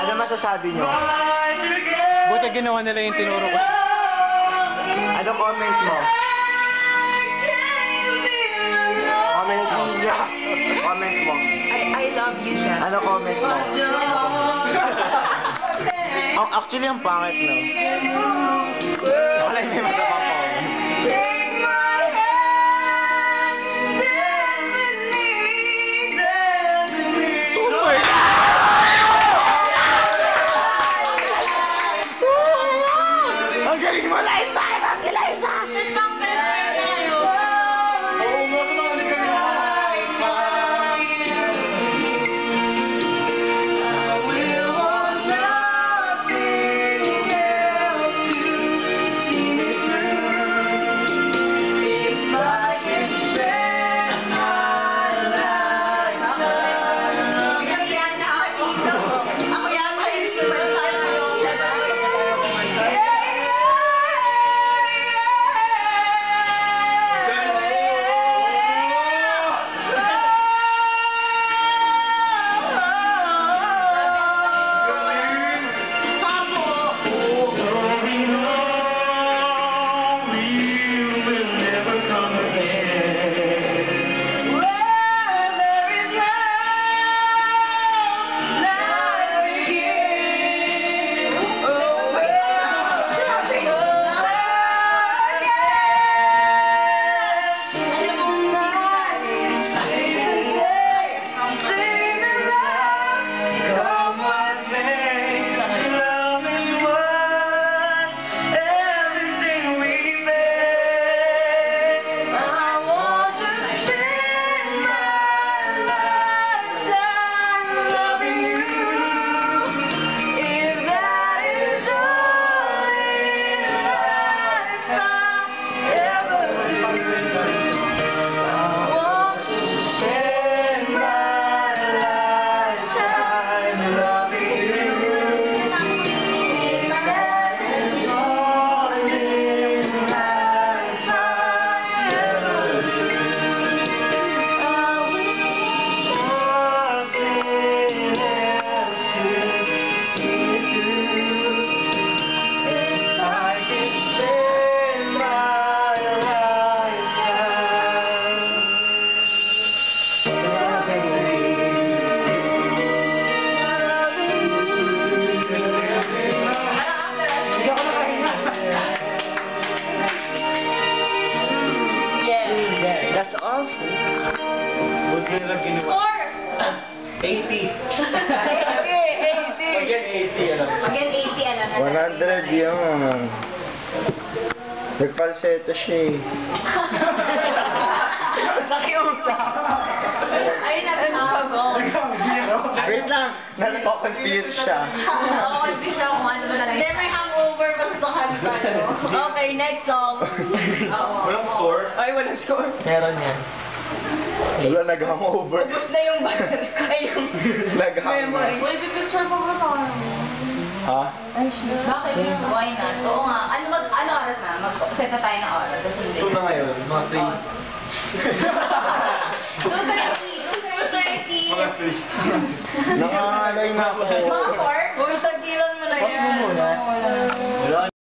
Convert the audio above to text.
Ano masasabi nyo? Buti ginawa nila yung tinuro ko. Ano comment mo? Comment mo. Comment mo. I love you, Jeff. Ano comment mo? Actually, ang pangit, no? Wala hindi masabang comment. Ang galing mo, Liza! Ang galing, Liza! That's all, folks. Buti nila ginawa. Score! 80. 80. Again, 80. Alam mo. Again, 80, alam na. 100 yun. Nagpalseta siya eh. Nakiusap. Ay, nagpapagong. Wait lang, naloko-confuse siya. Confuse ako kung ano ba talaga. Then may hangover, basta kanta. Okay, next song. Oo. Walang score? Ay, walang score. Meron yan. Wala, nag-hangover. Ubus na yung battery. Ay, yung memory. Nag-hangover. Uy, pipicture mo ba tayo? Ha? Ay, shit. Bakit? Why not? Oo nga. Ano oras na? Mag-set na tayo ng oras. Tapos hindi. 2 na ngayon. Mga 3. 2:30. Mga 3. Nangangalay na ako. Mga 4? Uy, tagilan mo na yan. Pause mo muna. Wala.